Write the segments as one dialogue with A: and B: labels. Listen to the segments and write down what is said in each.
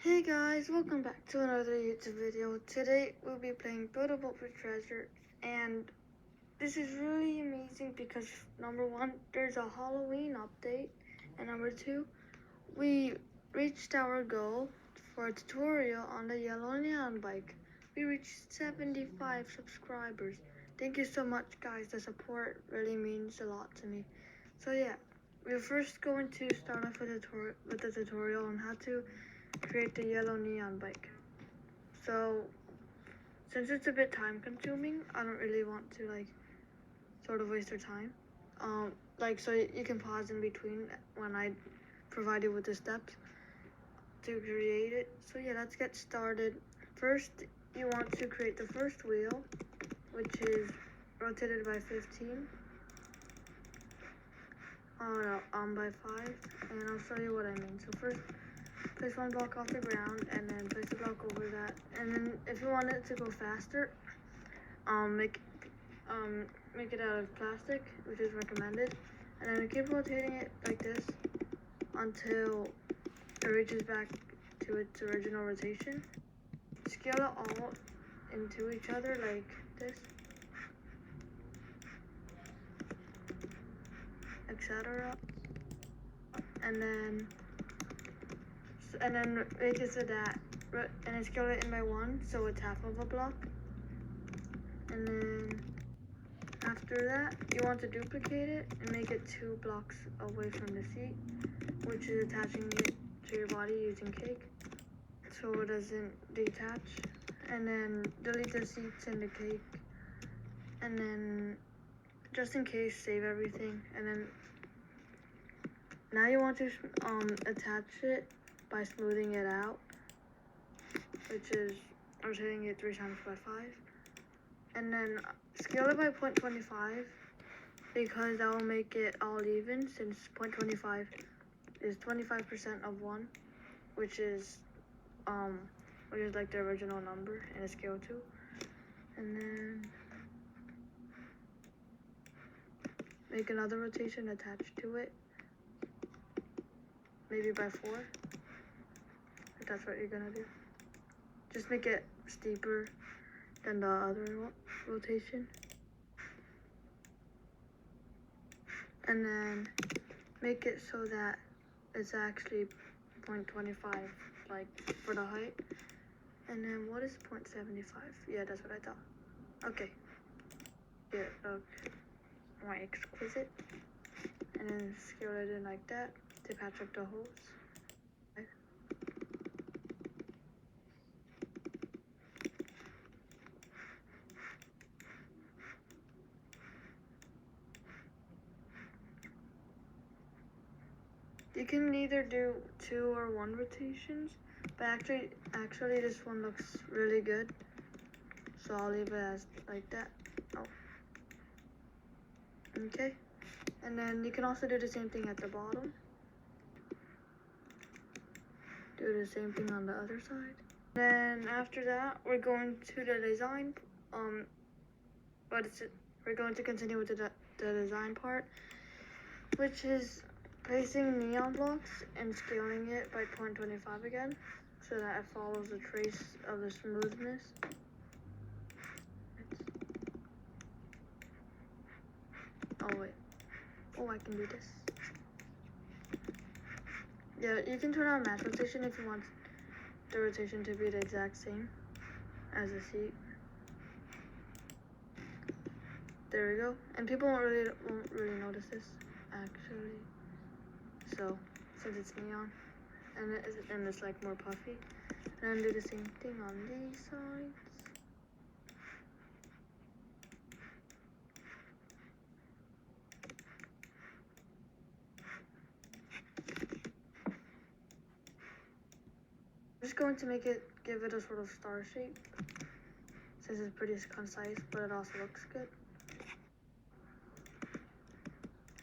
A: Hey guys, welcome back to another YouTube video. Today we'll be playing Build a Boat for Treasure, and this is really amazing because number one, there's a Halloween update, and number two, we reached our goal for a tutorial on the yellow neon bike. We reached 75 subscribers. Thank you so much guys, the support really means a lot to me. So yeah, we're first going to start off with the tutorial on how to create the yellow neon bike. So since it's a bit time consuming, I don't really want to sort of waste your time. So you can pause in between when I provide you with the steps to create it. So yeah, let's get started. First, you want to create the first wheel, which is rotated by 15. By 5, and I'll show you what I mean. So first, place one block off the ground, and then place a block over that. And then if you want it to go faster, make it out of plastic, which is recommended. And then keep rotating it like this until it reaches back to its original rotation. Scale it all into each other like this, etc. And then make it so that, and then scale it in by 1, so it's half of a block. And then after that, you want to duplicate it and make it 2 blocks away from the seat, which is attaching it to your body using cake, so it doesn't detach. And then delete the seats and the cake, and then just in case, save everything. And then now you want to attach it by smoothing it out, which is rotating it 3 times by 5. And then scale it by 0.25 because that will make it all even, since 0.25 is 25% of 1, which is like the original number in a scale 2. And then make another rotation attached to it, maybe by 4, if that's what you're gonna do. Just make it steeper than the other rotation. And then make it so that it's actually 0.25, like for the height. And then what is 0.75? Yeah, that's what I thought. Okay. Yeah, okay. More exquisite. And then scale it in like that to patch up the holes. You can either do 2 or 1 rotations, but actually this one looks really good, so I'll leave it as like that. Okay, and then you can also do the same thing at the bottom. Do the same thing on the other side. Then after that, we're going to the design, we're going to continue with the design part, which is placing neon blocks and scaling it by 0.25 again, so that it follows the trace of the smoothness. Oh wait, I can do this. Yeah, you can turn on match rotation if you want the rotation to be the exact same as the seat. There we go. And people won't really notice this, actually. So, since it's neon, and it's like more puffy. And then do the same thing on these sides. I'm just going to give it a sort of star shape, since it's pretty concise, but it also looks good.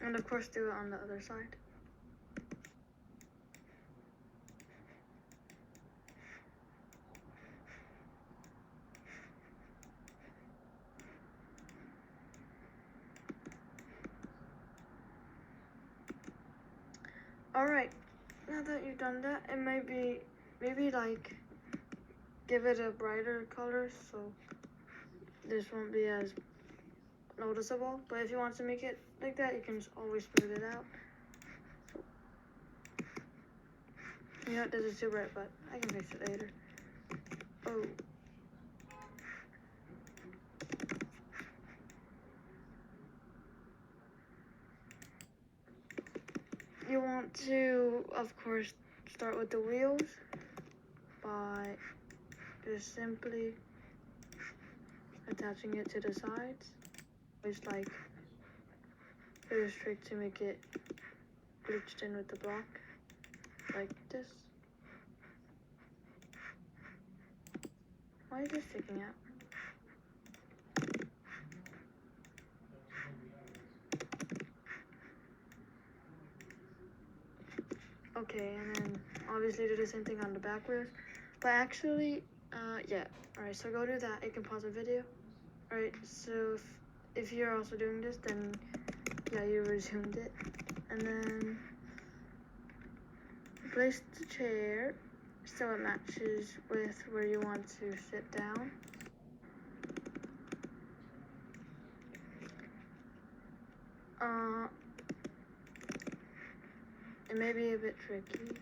A: And of course, do it on the other side. Alright, now that you've done that, it might be maybe like give it a brighter color so this won't be as noticeable. But if you want to make it like that, you can just always smooth it out. You know, this is too bright, but I can fix it later. Oh. You want to, of course, start with the wheels by just simply attaching it to the sides. It's like very strict to make it glitched in with the block, like this. Why is this sticking out? Okay, and then obviously do the same thing on the back wheels. But actually, yeah. Alright, so go do that. You can pause the video. Alright, so if you're also doing this, then yeah, you resumed it. And then place the chair so it matches with where you want to sit down. It may be a bit tricky,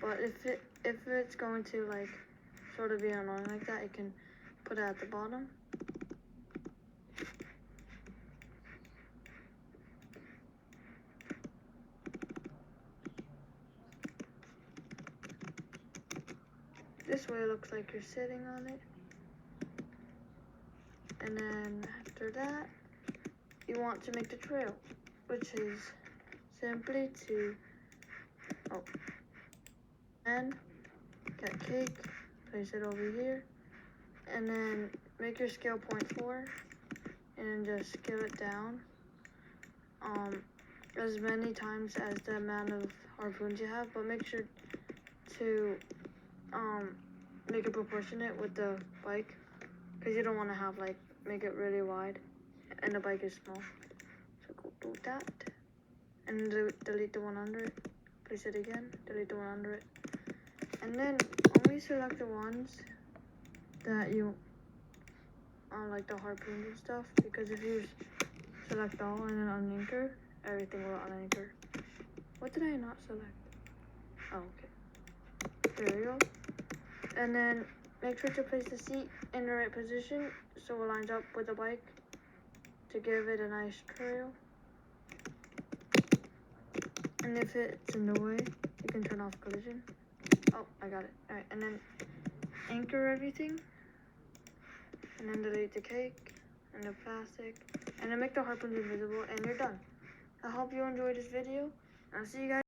A: but if it's going to like sort of be annoying like that, you can put it at the bottom. This way it looks like you're sitting on it. And then after that, you want to make the trail, which is simply to, and get cake, place it over here, and then make your scale 0.4, and then just scale it down as many times as the amount of harpoons you have, but make sure to make it proportionate with the bike, because you don't want to have like make it really wide and the bike is small. So go do that and delete the one under it, place it again, delete the one under it, and then only select the ones that you like the harpoons and stuff, because if you select all and then unanchor, everything will unanchor. What did I not select? Oh, okay. There we go. And then make sure to place the seat in the right position so it lines up with the bike to give it a nice trail. And if it's in the way, you can turn off collision. Oh, I got it. Alright, and then anchor everything. And then delete the cake and the plastic. And then make the harpoons invisible, and you're done. I hope you enjoyed this video. I'll see you guys.